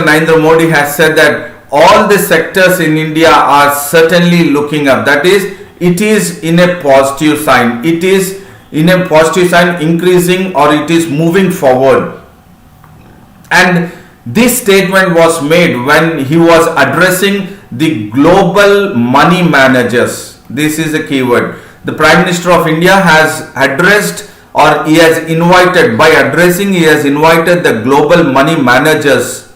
Narendra Modi has said that all the sectors in India are certainly looking up. That is, it is in a positive sign. It is in a positive sign, increasing, or it is moving forward. And this statement was made when he was addressing the global money managers. This is a keyword. The Prime Minister of India has addressed, or he has invited, by addressing, he has invited the global money managers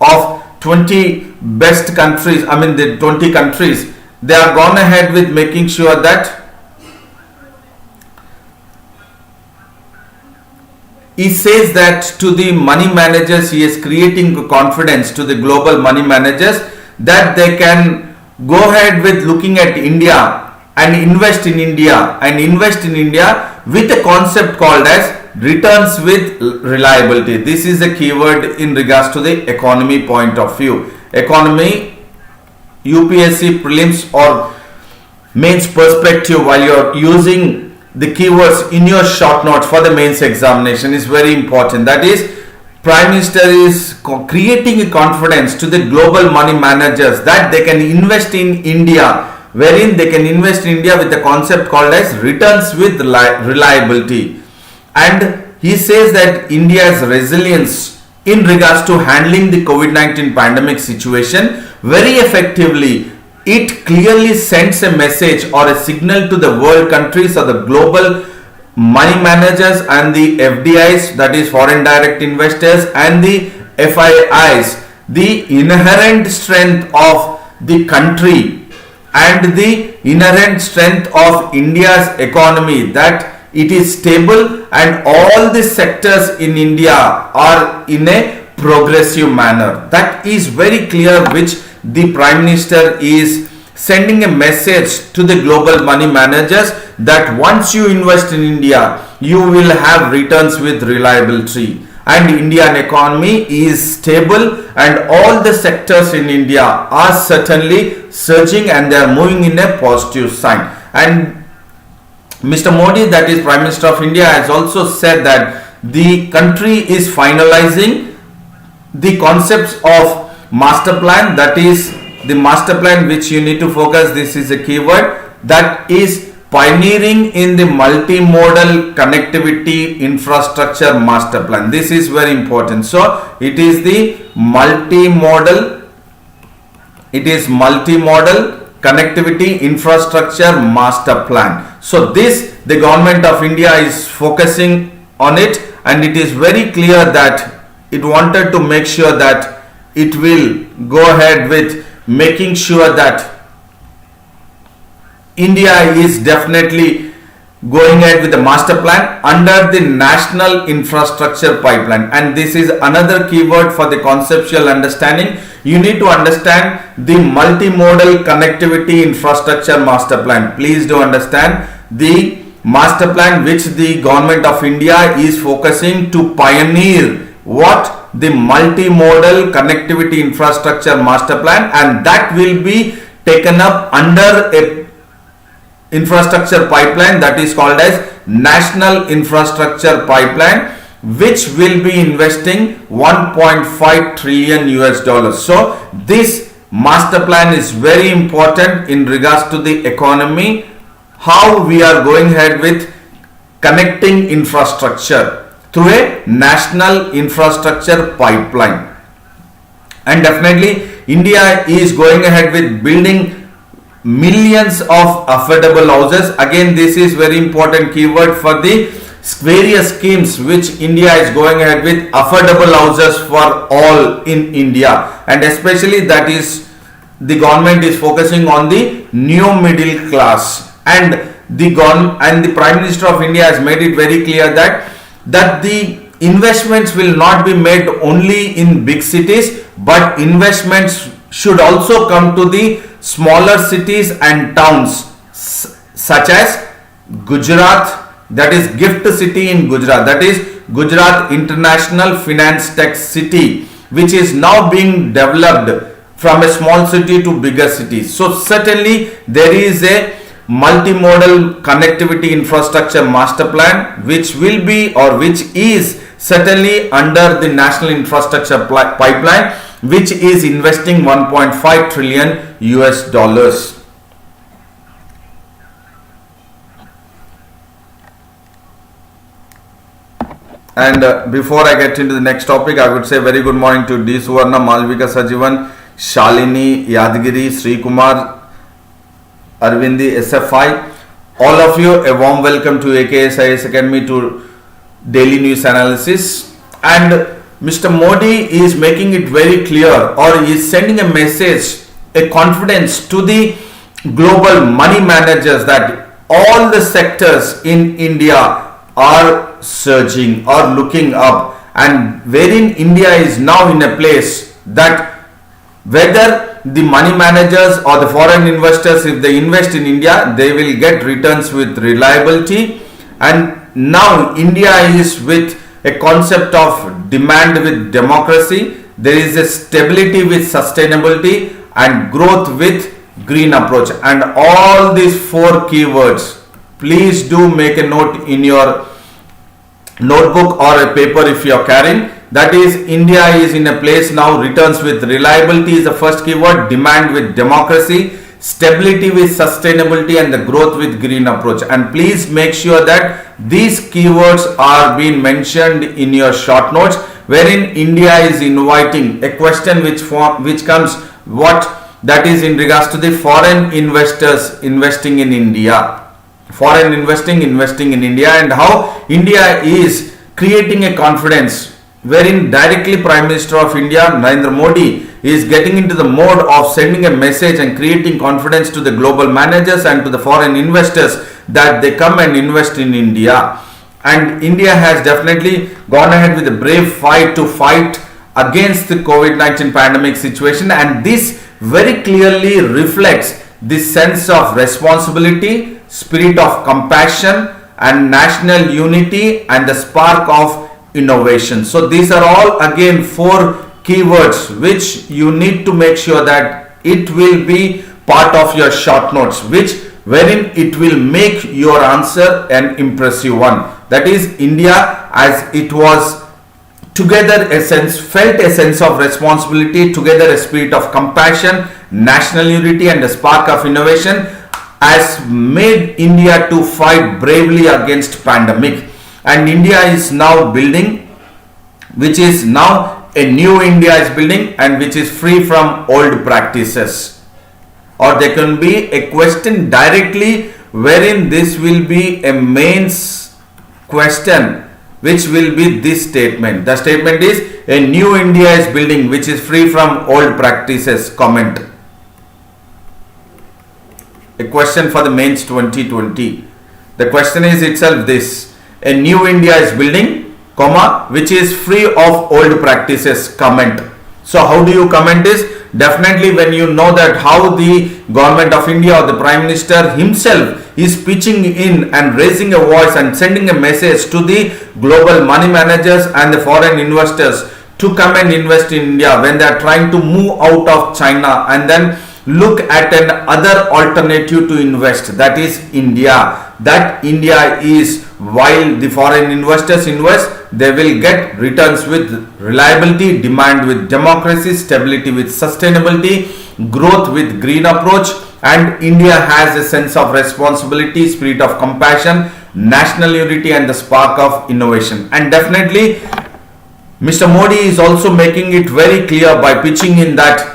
of 20 best countries, the 20 countries. They are gone ahead with making sure that he says that to the money managers, he is creating confidence to the global money managers that they can go ahead with looking at India and invest in India with a concept called as returns with reliability. This is a keyword in regards to the economy point of view. Economy, UPSC, prelims or mains perspective, while you are using the keywords in your short notes for the mains examination, is very important. That is, Prime Minister is creating a confidence to the global money managers that they can invest in India, wherein they can invest in India with a concept called as returns with reliability. And he says that India's resilience in regards to handling the COVID-19 pandemic situation very effectively, it clearly sends a message or a signal to the world countries or the global money managers and the FDIs, that is foreign direct investors, and the FIIs, the inherent strength of the country and the inherent strength of India's economy, that it is stable and all the sectors in India are in a progressive manner. That is very clear, which the Prime Minister is sending a message to the global money managers that once you invest in India, you will have returns with reliability, and Indian economy is stable and all the sectors in India are certainly surging and they are moving in a positive sign. And Mr. Modi, that is Prime Minister of India, has also said that the country is finalizing the concepts of master plan, that is the master plan which you need to focus, this is a keyword, that is pioneering in the multimodal connectivity infrastructure master plan. This is very important. So it is the multimodal connectivity infrastructure master plan. So this, the government of India is focusing on it, and it is very clear that it wanted to make sure that it will go ahead with making sure that India is definitely going ahead with the master plan under the national infrastructure pipeline. And this is another keyword for the conceptual understanding. You need to understand the multimodal connectivity infrastructure master plan. Please do understand the master plan which the government of India is focusing to pioneer what? The multimodal connectivity infrastructure master plan, and that will be taken up under a infrastructure pipeline that is called as national infrastructure pipeline, which will be investing 1.5 trillion US dollars. So this master plan is very important in regards to the economy, how we are going ahead with connecting infrastructure through a national infrastructure pipeline. And definitely India is going ahead with building millions of affordable houses. Again, this is very important keyword for the various schemes which India is going ahead with, affordable houses for all in India, and especially that is the government is focusing on the new middle class, and the Prime Minister of India has made it very clear that the investments will not be made only in big cities, but investments should also come to the smaller cities and towns such as Gujarat, that is GIFT City in Gujarat, that is Gujarat International Finance Tech City, which is now being developed from a small city to bigger cities. So certainly there is a multimodal connectivity infrastructure master plan which is certainly under the national infrastructure pipeline, which is investing 1.5 trillion US dollars. And before I get into the next topic, I would say very good morning to D. Suvarna, Malvika Sajivan, Shalini, Yadgiri, Sri Kumar, Arvindi, SFI. All of you, a warm welcome to AKS IAS Academy to daily news analysis. And Mr. Modi is making it very clear, or is sending a message, a confidence to the global money managers that all the sectors in India are surging or looking up, and wherein India is now in a place that whether the money managers or the foreign investors, if they invest in India, they will get returns with reliability. And now India is with a concept of demand with democracy. There is a stability with sustainability and growth with green approach. And all these four keywords, please do make a note in your notebook or a paper if you are carrying. That is, India is in a place now, returns with reliability is the first keyword, demand with democracy, stability with sustainability, and the growth with green approach. And please make sure that these keywords are being mentioned in your short notes, wherein India is inviting a question which comes that is in regards to the foreign investors investing in India. Foreign investing in India, and how India is creating a confidence, wherein directly Prime Minister of India Narendra Modi is getting into the mode of sending a message and creating confidence to the global managers and to the foreign investors that they come and invest in India. And India has definitely gone ahead with a brave fight to fight against the COVID-19 pandemic situation, and this very clearly reflects this sense of responsibility, spirit of compassion, and national unity, and the spark of innovation. So these are all again four keywords which you need to make sure that it will be part of your short notes, wherein it will make your answer an impressive one. That is, India, as it was together felt a sense of responsibility, together a spirit of compassion, national unity, and a spark of innovation, has made India to fight bravely against pandemic. And India is now building, which is now a new India is building, and which is free from old practices. Or there can be a question directly wherein this will be a mains question, which will be this statement. The statement is, a new India is building which is free from old practices, comment. A question for the mains 2020. The question is itself this: a new India is building, comma, which is free of old practices, comment. So how do you comment this? Definitely when you know that how the government of India or the Prime Minister himself is pitching in and raising a voice and sending a message to the global money managers and the foreign investors to come and invest in India when they are trying to move out of China and then look at an other alternative to invest, that is India. That India is, while the foreign investors invest, they will get returns with reliability, demand with democracy, stability with sustainability, growth with green approach, and India has a sense of responsibility, spirit of compassion, national unity, and the spark of innovation. And definitely Mr. Modi is also making it very clear by pitching in that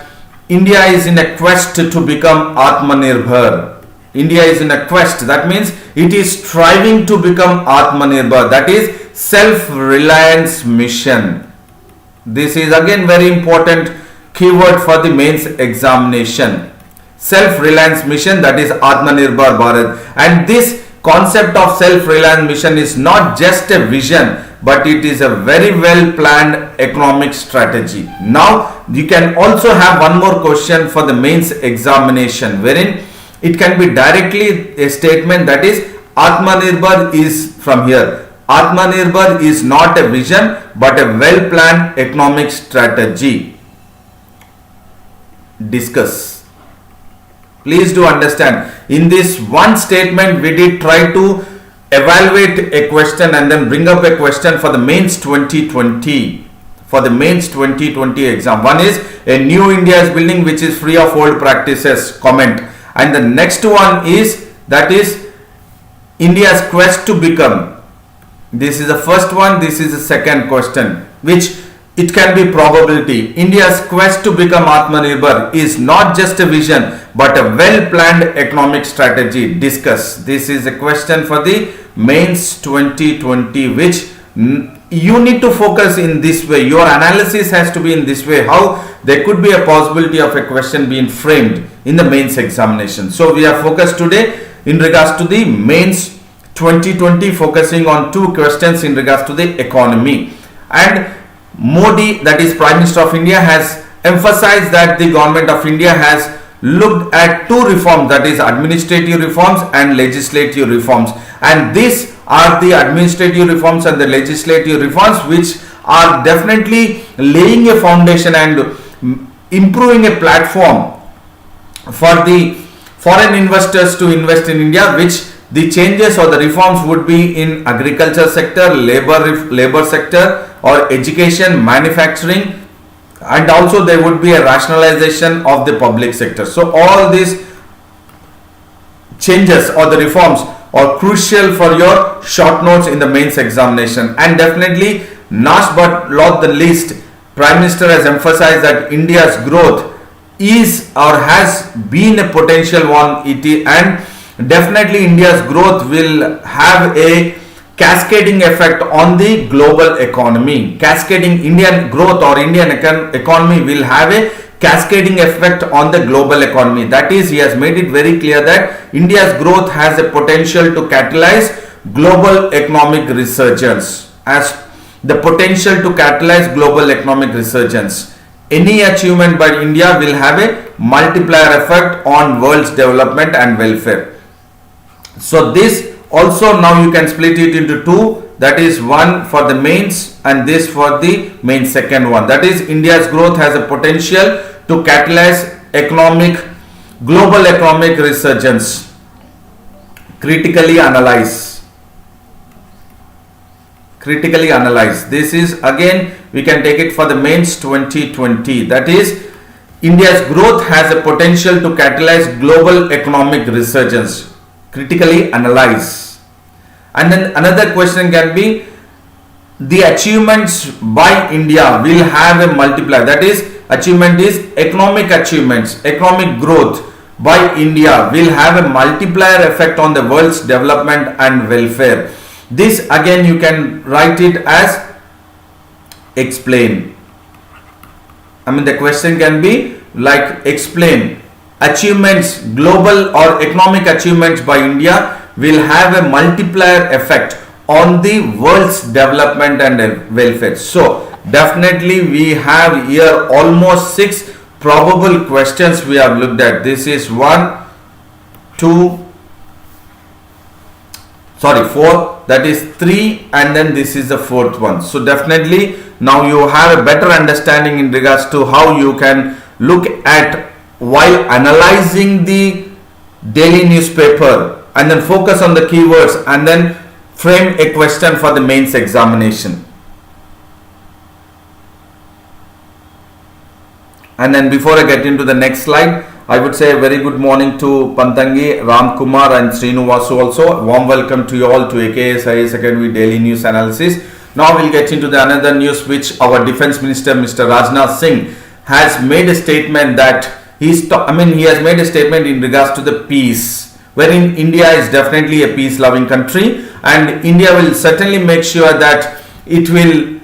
India is in a quest to become Atmanirbhar. India is in a quest. That means it is striving to become Atmanirbhar. That is self-reliance mission. This is again very important keyword for the mains examination. Self-reliance mission, that is Atmanirbhar Bharat. And this concept of self-reliance mission is not just a vision, but it is a very well planned economic strategy. Now you can also have one more question for the mains examination, wherein it can be directly a statement, that is Atmanirbhar is from here. Atmanirbhar is not a vision but a well planned economic strategy. Discuss. Please do understand, in this one statement we did try to evaluate a question and then bring up a question for the mains 2020 for the mains 2020 exam. One is a new India is building, which is free of old practices comment, and the next one is that is India's quest to become. This is the first one, this is the second question, which it can be probability. India's quest to become Atmanirbhar is not just a vision but a well planned economic strategy. Discuss. This is a question for the mains 2020, which you need to focus in this way. Your analysis has to be in this way, how there could be a possibility of a question being framed in the mains examination. So we are focused today in regards to the mains 2020, focusing on two questions in regards to the economy. And Modi, that is Prime Minister of India, has emphasized that the government of India has looked at two reforms, that is administrative reforms and legislative reforms, and these are the administrative reforms and the legislative reforms which are definitely laying a foundation and improving a platform for the foreign investors to invest in India, which the changes or the reforms would be in agriculture sector, labor sector, or education, manufacturing, and also there would be a rationalization of the public sector. So all these changes or the reforms are crucial for your short notes in the mains examination. And definitely, last but not the least, Prime Minister has emphasized that India's growth is or has been a potential one, and definitely India's growth will have a cascading effect on the global economy. Cascading Indian growth or Indian economy will have a cascading effect on the global economy. That is, he has made it very clear that India's growth has a potential to catalyze global economic resurgence. As the potential to catalyze global economic resurgence. Any achievement by India will have a multiplier effect on world's development and welfare. So this also, now you can split it into two, that is one for the mains and this for the main second one. That is, India's growth has a potential to catalyze global economic resurgence. Critically analyze. This is again, we can take it for the mains 2020. That is, India's growth has a potential to catalyze global economic resurgence. Critically analyze. And then another question can be, the achievements by India will have a multiplier. That is, achievement is economic achievements, economic growth by India will have a multiplier effect on the world's development and welfare. This again you can write it as explain. The question can be like explain. Achievements, global or economic achievements by India will have a multiplier effect on the world's development and welfare. So definitely we have here almost 6 probable questions we have looked at. This is 4, that is 3, and then this is the 4th one. So definitely now you have a better understanding in regards to how you can look at while analyzing the daily newspaper and then focus on the keywords and then frame a question for the mains examination. And then before I get into the next slide, I would say a very good morning to Pantangi, Ram Kumar and Srinivasu also. Warm welcome to you all to AKS IAS Academy Daily News Analysis. Now we'll get into the another news, which our Defence Minister Mr. Rajnath Singh has made a statement that he has made a statement in regards to the peace, wherein India is definitely a peace loving country and India will certainly make sure that it will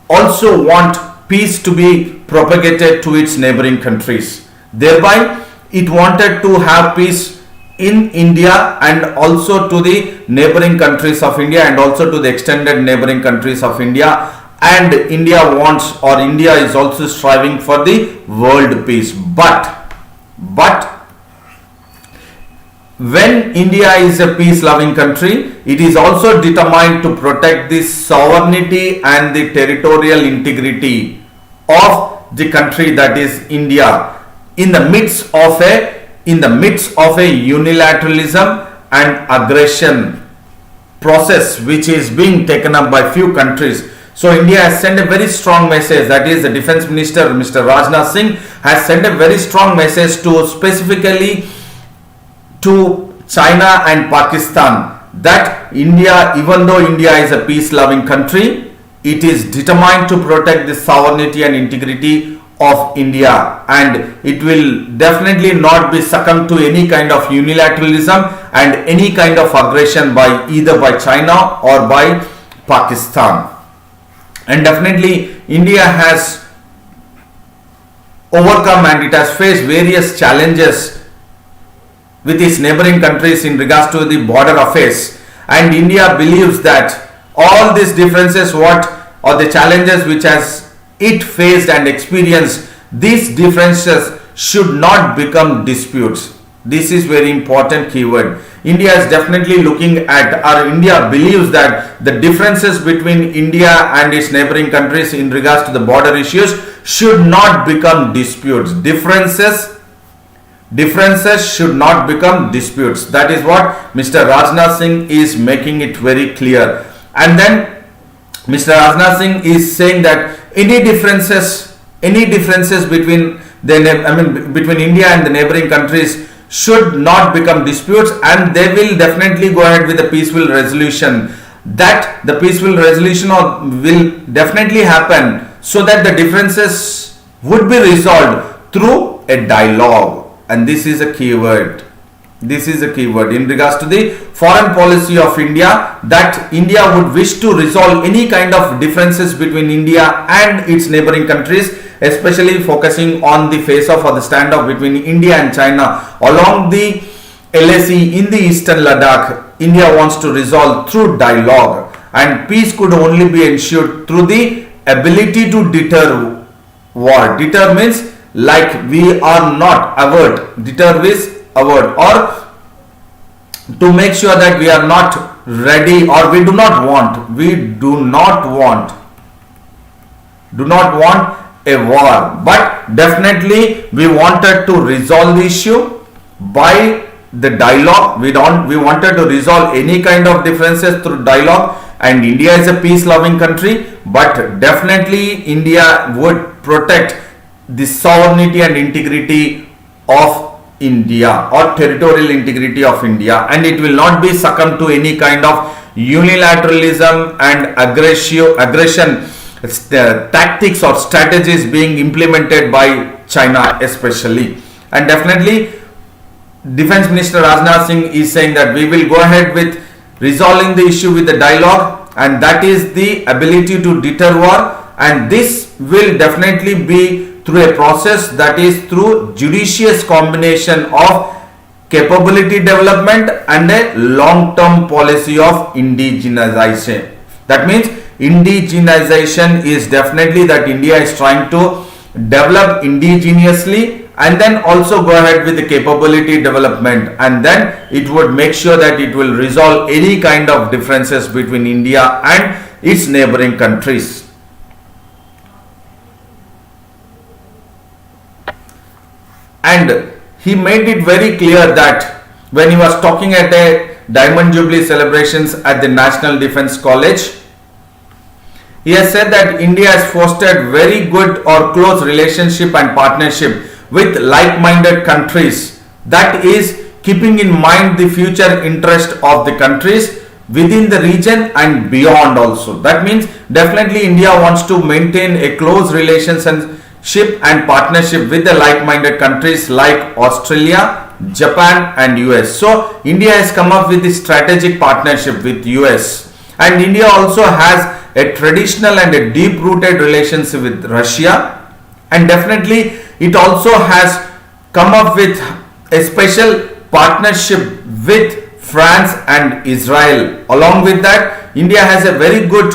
also want peace to be propagated to its neighboring countries. Thereby, it wanted to have peace in India and also to the neighboring countries of India and also to the extended neighboring countries of India. And India wants, or India is also striving for the world peace. But when India is a peace loving country, it is also determined to protect the sovereignty and the territorial integrity of the country, that is India, in the midst of a unilateralism and aggression process which is being taken up by few countries. So India has sent a very strong message, that is the Defense Minister Mr. Rajnath Singh has sent a very strong message to specifically to China and Pakistan that India, even though India is a peace-loving country, it is determined to protect the sovereignty and integrity of India, and it will definitely not be succumb to any kind of unilateralism and any kind of aggression by either by China or by Pakistan. And definitely India has overcome and it has faced various challenges with its neighboring countries in regards to the border affairs, and India believes that all these differences what or the challenges which has it faced and experienced, these differences should not become disputes. This is very important keyword. India is definitely looking at, or India believes that the differences between India and its neighboring countries in regards to the border issues should not become disputes. Differences should not become disputes. That is what Mr. Rajnath Singh is making it very clear. And then Mr. Rajnath Singh is saying that any differences between between India and the neighboring countries should not become disputes, and they will definitely go ahead with a peaceful resolution. That the peaceful resolution will definitely happen so that the differences would be resolved through a dialogue. And this is a key word. This is a key word in regards to the foreign policy of India, that India would wish to resolve any kind of differences between India and its neighboring countries, especially focusing on the face-off or the standoff between India and China along the LAC in the eastern Ladakh. India wants to resolve through dialogue, and peace could only be ensured through the ability to deter war. Deter means like we are not avert. Deter is avert, or to make sure that we are not ready, or we do not want a war, but definitely we wanted to resolve the issue by the dialogue. We wanted to resolve any kind of differences through dialogue, and India is a peace loving country, but definitely India would protect the sovereignty and integrity of India, or territorial integrity of India, and it will not be succumb to any kind of unilateralism and aggression tactics or strategies being implemented by China especially. And definitely Defense Minister Rajnath Singh is saying that we will go ahead with resolving the issue with the dialogue, and that is the ability to deter war, and this will definitely be through a process that is through judicious combination of capability development and a long-term policy of indigenization. That means indigenization is definitely that India is trying to develop indigenously, and then also go ahead with the capability development, and then it would make sure that it will resolve any kind of differences between India and its neighboring countries. And he made it very clear that when he was talking at a Diamond Jubilee celebrations at the National Defence College, he has said that India has fostered very good or close relationship and partnership with like-minded countries, that is keeping in mind the future interest of the countries within the region and beyond also. That means definitely India wants to maintain a close relationship and partnership with the like-minded countries like Australia, Japan and US. So India has come up with this strategic partnership with US, and India also has a traditional and a deep-rooted relationship with Russia, and definitely it also has come up with a special partnership with France and Israel. Along with that, India has a very good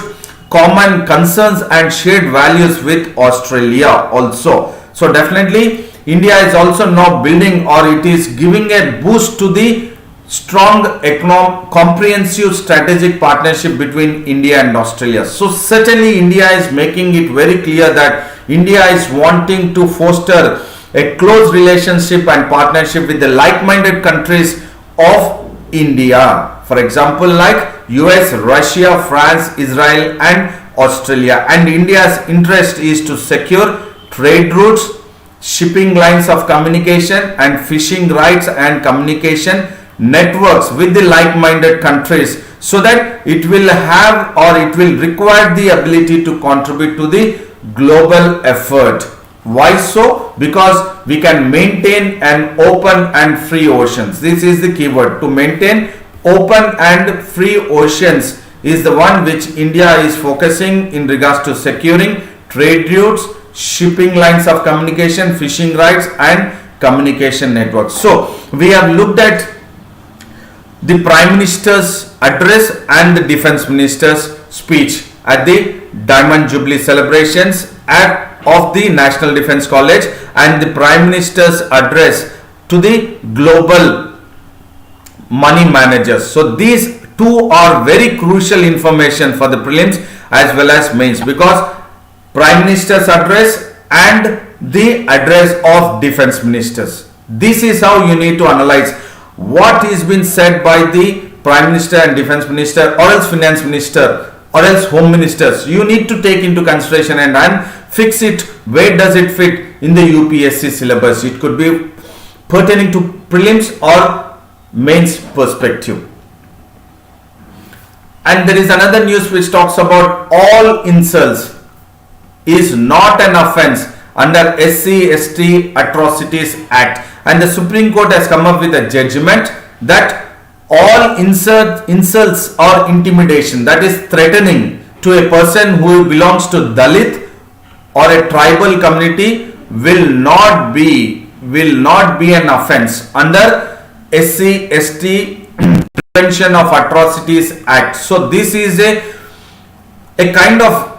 common concerns and shared values with Australia also. So definitely India is also now building, or it is giving a boost to the strong comprehensive strategic partnership between India and Australia. So certainly India is making it very clear that India is wanting to foster a close relationship and partnership with the like-minded countries of India. For example, like US, Russia, France, Israel and Australia, and India's interest is to secure trade routes, shipping lines of communication and fishing rights and communication networks with the like-minded countries, so that it will have or it will require the ability to contribute to the global effort. Why so? Because we can maintain an open and free oceans. This is the keyword. To maintain open and free oceans is the one which India is focusing in regards to securing trade routes, shipping lines of communication, fishing rights and communication networks. So we have looked at the Prime Minister's address and the Defence Minister's speech at the Diamond Jubilee celebrations of the National Defence College, and the Prime Minister's address to the global money managers. So these two are very crucial information for the prelims as well as mains, because Prime Minister's address and the address of Defence Ministers. This is how you need to analyze what is been said by the Prime Minister and Defence Minister, or else Finance Minister, or else Home Ministers. You need to take into consideration and fix it. Where does it fit in the UPSC syllabus? It could be pertaining to prelims or mains perspective. And there is another news which talks about all insults is not an offence under SC/ST Atrocities Act, and the Supreme Court has come up with a judgment that all insults or intimidation, that is threatening to a person who belongs to Dalit or a tribal community, will not be an offence under SC/ST Prevention of Atrocities Act. So this is a kind of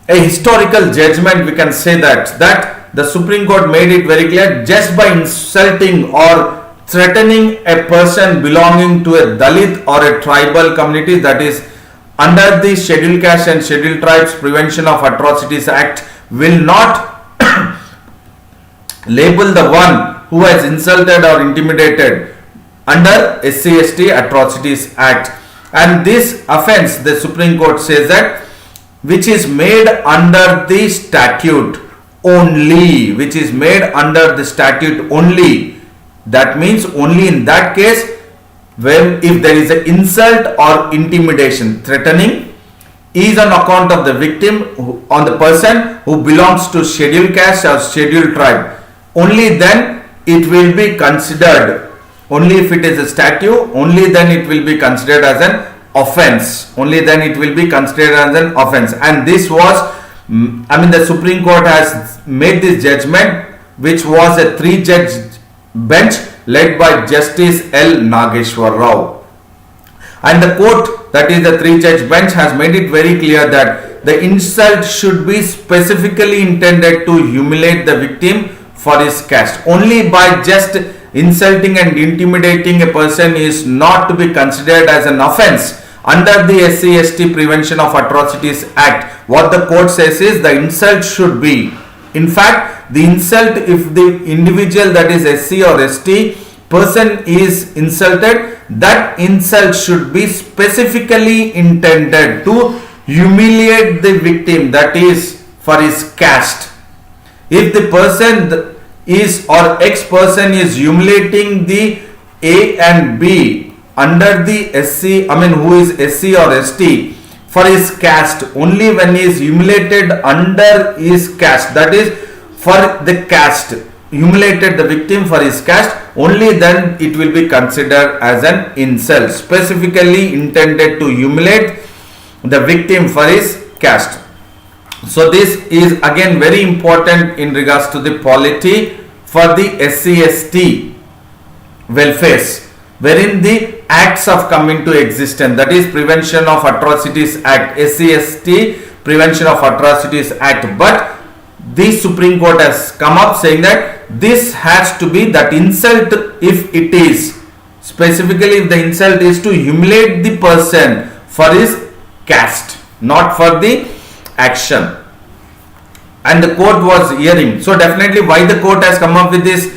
a historical judgment, we can say that the Supreme Court made it very clear, just by insulting or threatening a person belonging to a Dalit or a tribal community, that is under the Scheduled Caste and Scheduled Tribes Prevention of Atrocities Act, will not label the one who has insulted or intimidated under SC/ST Atrocities Act. And this offence, the Supreme Court says that, which is made under the statute only, that means only in that case when if there is an insult or intimidation, threatening, is on account of the victim, on the person who belongs to scheduled caste or scheduled tribe, only then it will be considered. Only if it is a statute, only then it will be considered as an offence. And this was, the Supreme Court has made this judgment, which was a 3-judge bench led by Justice L. Nageshwar Rao. And the court, that is the 3-judge bench, has made it very clear that the insult should be specifically intended to humiliate the victim for his caste. Only by just insulting and intimidating a person is not to be considered as an offence under the SC/ST Prevention of Atrocities Act. What the court says is the insult should be, in fact, the insult, if the individual, that is SC or ST person, is insulted, that insult should be specifically intended to humiliate the victim, that is for his caste. If the person is or X person is humiliating the A and B under the SC, who is SC or ST for his caste, only when he is humiliated under his caste, that is for the caste, humiliated the victim for his caste, only then it will be considered as an insult, specifically intended to humiliate the victim for his caste. So this is again very important in regards to the polity for the SC/ST welfares, wherein the acts have come into existence, that is Prevention of Atrocities Act, SC/ST Prevention of Atrocities Act. But the Supreme Court has come up saying that this has to be, that insult, if it is specifically, if the insult is to humiliate the person for his caste, not for the action. And the court was hearing. So definitely, why the court has come up with this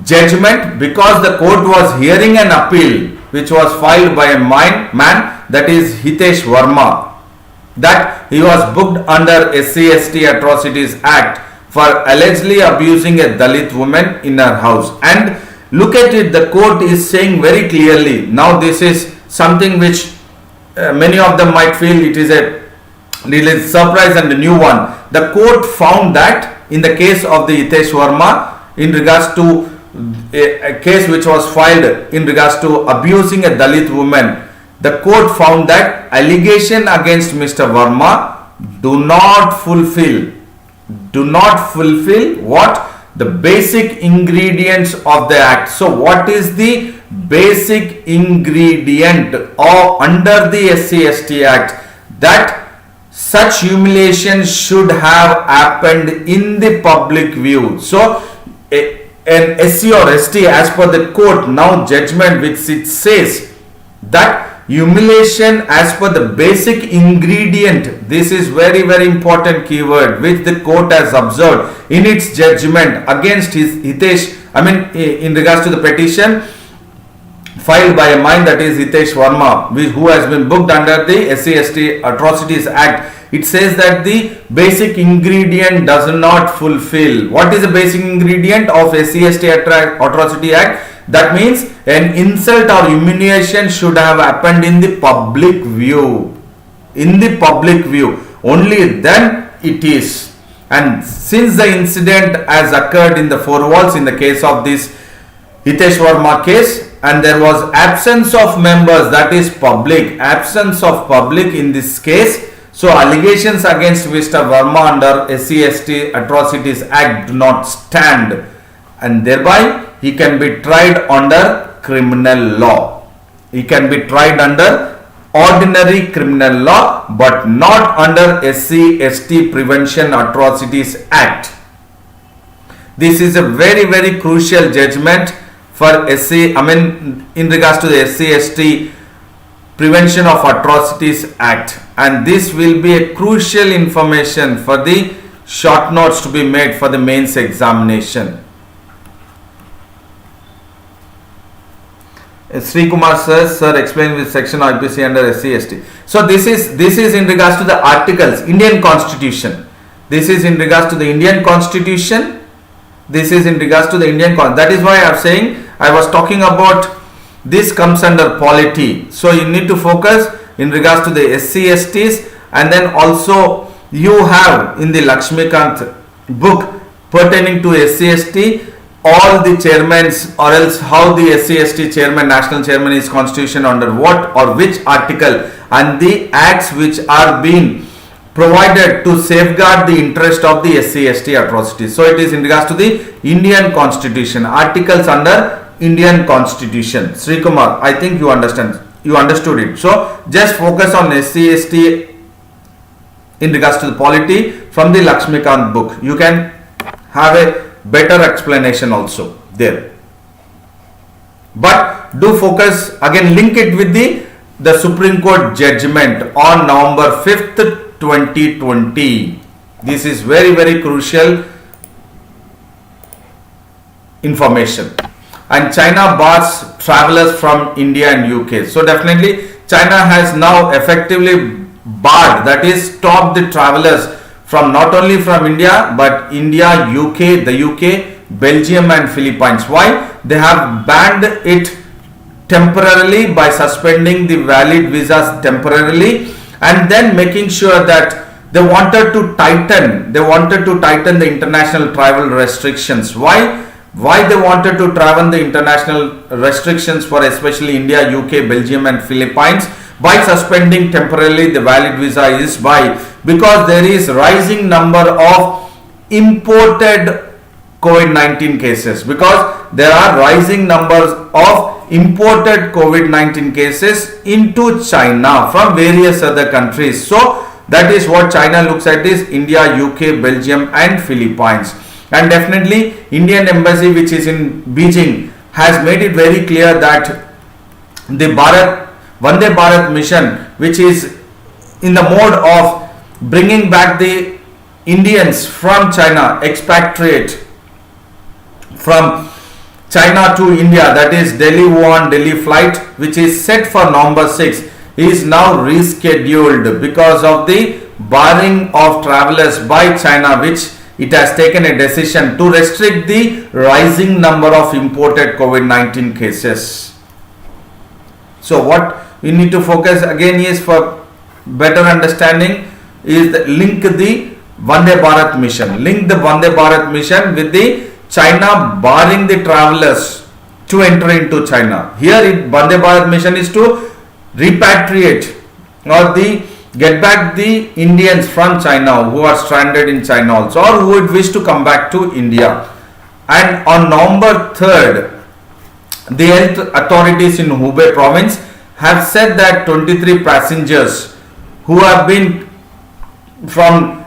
judgment? Because the court was hearing an appeal which was filed by a man, that is Hitesh Verma. that he was booked under SC/ST Atrocities Act for allegedly abusing a Dalit woman in her house. And look at it, the court is saying very clearly. Now this is something which many of them might feel it is a little surprise and a new one. The court found that in the case of the Hitesh Verma, in regards to a case which was filed in regards to abusing a Dalit woman, the court found that allegation against Mr. Verma do not fulfill what? The basic ingredients of the act. So what is the basic ingredient or under the SC/ST Act? That such humiliation should have happened in the public view. So an SC or ST, as per the court now judgment, which it says that humiliation as per the basic ingredient, this is very important keyword which the court has observed in its judgment against Hitesh, in regards to the petition filed by a man, that is Hitesh Verma, who has been booked under the SC/ST Atrocities Act. It says that the basic ingredient does not fulfill. What is the basic ingredient of SC/ST Atrocity Act? That means an insult or humiliation should have happened in the public view. In the public view. Only then it is. And since the incident has occurred in the four walls in the case of this Hitesh Verma case, and there was absence of members, that is absence of public in this case. So allegations against Mr. Verma under SC/ST Atrocities Act do not stand, and thereby he can be tried under criminal law. He can be tried under ordinary criminal law, but not under SC/ST Prevention Atrocities Act. This is a very crucial judgment for in regards to the SC/ST Prevention of Atrocities Act, and this will be a crucial information for the short notes to be made for the mains examination. Sri Kumar says, sir, explain which section of IPC under SC/ST. So this is in regards to the articles, Indian Constitution. This is in regards to the Indian Constitution. This is in regards to the Indian Constitution. That is why I am saying I was talking about this comes under polity. So you need to focus in regards to the SC/STs, and then also you have in the Lakshmikant book pertaining to SC/ST all the chairmans, or else how the SC/ST chairman, national chairman is constitution under what or which article, and the acts which are being provided to safeguard the interest of the SC/ST atrocities. So it is in regards to the Indian Constitution, articles under Indian Constitution. Sri Kumar, I think you understood it. So just focus on SC/ST in regards to the polity from the Lakshmikant book. You can have a better explanation also there. But do focus, again link it with the Supreme Court judgment on November 5th, 2020. This is very crucial information. And China bars travelers from India and UK. So definitely China has now effectively barred, that is stopped the travelers from not only from India but India, UK, the UK, Belgium and Philippines. Why? They have banned it temporarily by suspending the valid visas temporarily, and then making sure that they wanted to tighten the international travel restrictions. Why they wanted to travel the international restrictions for especially India, UK, Belgium and Philippines by suspending temporarily the valid visa is because there is rising number of imported COVID-19 cases, because there are rising numbers of imported COVID-19 cases into China from various other countries. So that is what China looks at is India, UK, Belgium and Philippines. And definitely Indian embassy, which is in Beijing, has made it very clear that the Vande Bharat mission, which is in the mode of bringing back the Indians from China, expatriate from China to India, that is Delhi Wuhan Delhi flight, which is set for November 6. is now rescheduled because of the barring of travelers by China, which it has taken a decision to restrict the rising number of imported COVID-19 cases. So what we need to focus again is, for better understanding, is link the Vande Bharat mission. Link the Vande Bharat mission with the China barring the travelers to enter into China. Here Vande Bharat mission is to repatriate or get back the Indians from China who are stranded in China also, or who would wish to come back to India. And on November 3rd, the health authorities in Hubei province have said that 23 passengers who have been from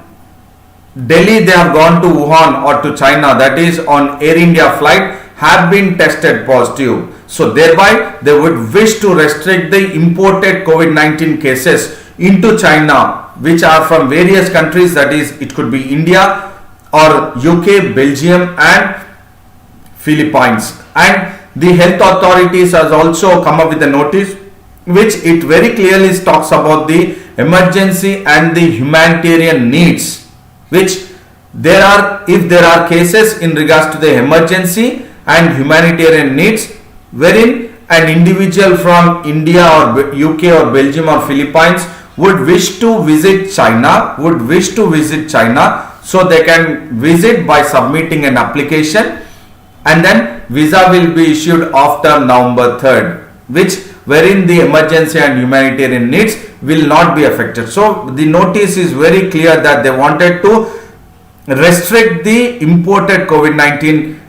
Delhi, they have gone to Wuhan or to China, that is on Air India flight, have been tested positive. So thereby they would wish to restrict the imported COVID-19 cases into China, which are from various countries, that is it could be India or UK, Belgium and Philippines. And the health authorities has also come up with a notice which it very clearly talks about the emergency and the humanitarian needs, which there are, if there are cases in regards to the emergency and humanitarian needs wherein an individual from India or UK or Belgium or Philippines would wish to visit China, so they can visit by submitting an application, and then visa will be issued after November 3rd, wherein the emergency and humanitarian needs will not be affected. So the notice is very clear that they wanted to restrict the imported COVID-19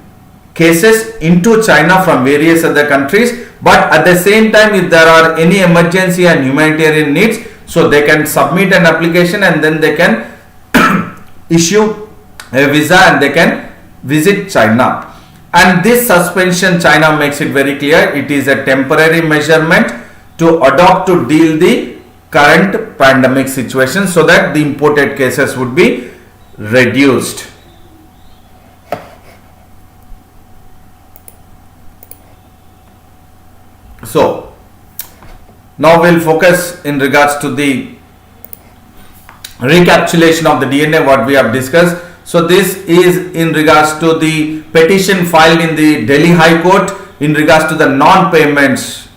cases into China from various other countries, but at the same time, if there are any emergency and humanitarian needs, so they can submit an application and then they can issue a visa and they can visit China. And this suspension, China makes it very clear, it is a temporary measurement to adopt to deal the current pandemic situation, so that the imported cases would be reduced. So now we'll focus in regards to the recapitulation of the DNA what we have discussed. So this is in regards to the petition filed in the Delhi High Court in regards to the non-payments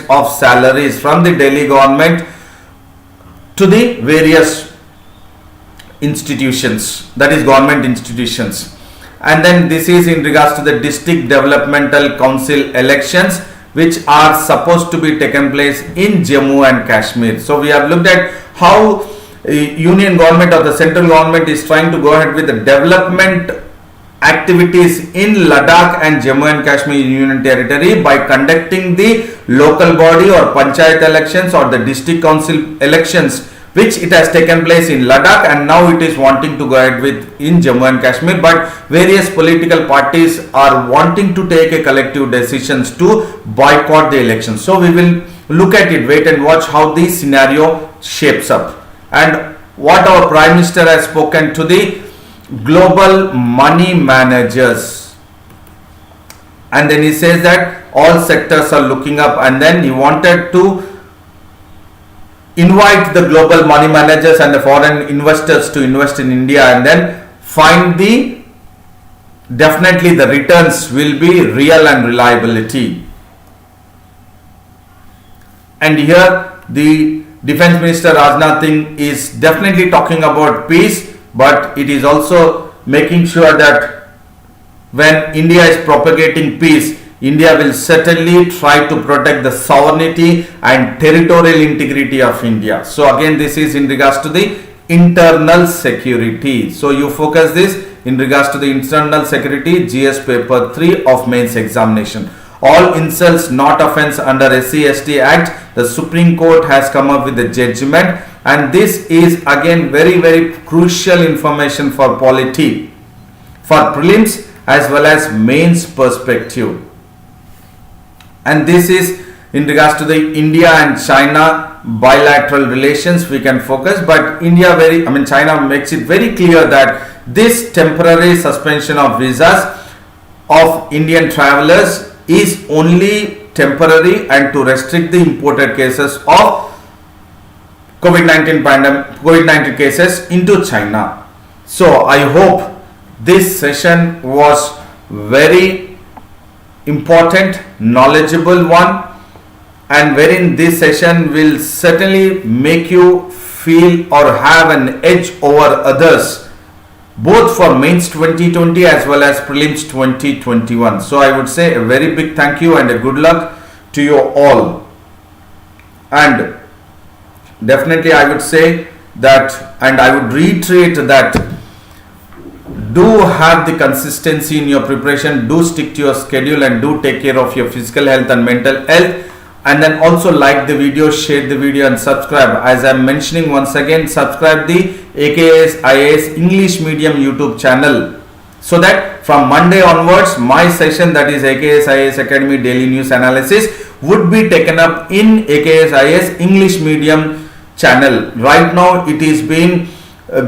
of salaries from the Delhi government to the various institutions, that is government institutions. And then this is in regards to the District Developmental Council elections, which are supposed to be taken place in Jammu and Kashmir. So we have looked at how union government or the central government is trying to go ahead with the development activities in Ladakh and Jammu and Kashmir Union Territory by conducting the local body or panchayat elections or the district council elections, which it has taken place in Ladakh, and now it is wanting to go ahead with in Jammu and Kashmir. But various political parties are wanting to take a collective decisions to boycott the elections. So we will look at it, wait and watch how the scenario shapes up, and what our Prime Minister has spoken to the global money managers. And then he says that all sectors are looking up, and then he wanted to invite the global money managers and the foreign investors to invest in India, and then find definitely the returns will be real and reliability. And here the Defense Minister Rajnath Singh is definitely talking about peace, but it is also making sure that when India is propagating peace, India will certainly try to protect the sovereignty and territorial integrity of India. So again, this is in regards to the internal security. So you focus this in regards to the internal security, GS paper 3 of mains examination. All insults not offence under SC/ST Act. The Supreme Court has come up with a judgment, and this is again very crucial information for polity, for prelims as well as mains perspective. And this is in regards to the India and China bilateral relations we can focus, but China makes it very clear that this temporary suspension of visas of Indian travelers is only temporary and to restrict the imported cases of COVID-19 cases into China. So I hope this session was very important, knowledgeable one, and wherein this session will certainly make you feel or have an edge over others, both for mains 2020 as well as prelims 2021. So I would say a very big thank you and a good luck to you all. And definitely I would say that, and I would reiterate that, do have the consistency in your preparation, do stick to your schedule, and do take care of your physical health and mental health. And then also like the video, share the video, and subscribe. As I am mentioning once again, subscribe the AKS IAS English Medium YouTube channel, so that from Monday onwards my session, that is AKS IAS Academy Daily News Analysis, would be taken up in AKS IAS English Medium channel. Right now it is being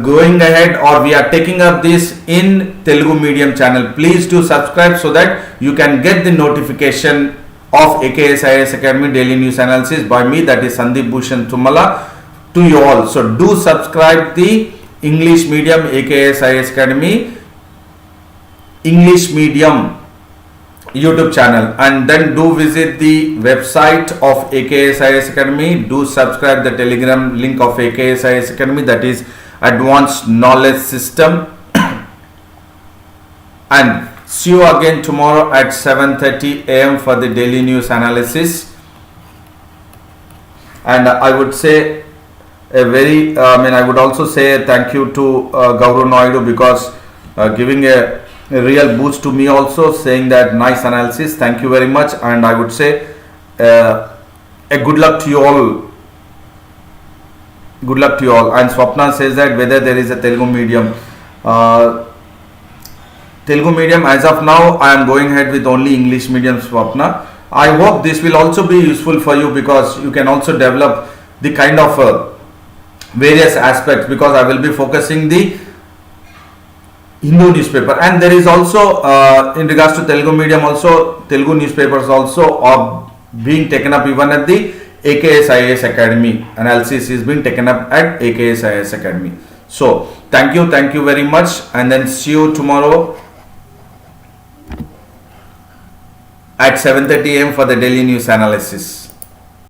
going ahead, or we are taking up this in Telugu Medium channel. Please do subscribe so that you can get the notification of AKS IAS Academy Daily News Analysis by me, that is Sandeep Bhushan Tumala, to you all. So do subscribe the English Medium AKS IAS Academy English Medium YouTube channel, and then do visit the website of AKS IAS Academy. Do subscribe the Telegram link of AKS IAS Academy, that is Advanced Knowledge System. And see you again tomorrow at 7:30 a.m. for the daily news analysis. And I would say a very, I would also say a thank you to Gaurav Naidu, because giving a real boost to me also, saying that nice analysis. Thank you very much. And I would say a good luck to you all. Good luck to you all. And Swapna says that whether there is a Telugu medium. Telugu medium, as of now I am going ahead with only English medium, Swapna. I hope this will also be useful for you, because you can also develop the kind of various aspects, because I will be focusing the Hindu newspaper, and there is also in regards to Telugu medium also, Telugu newspapers also are being taken up even at the AKS IAS Academy. Analysis is being taken up at AKS IAS Academy. So thank you very much, and then see you tomorrow at 7:30 a.m. for the daily news analysis.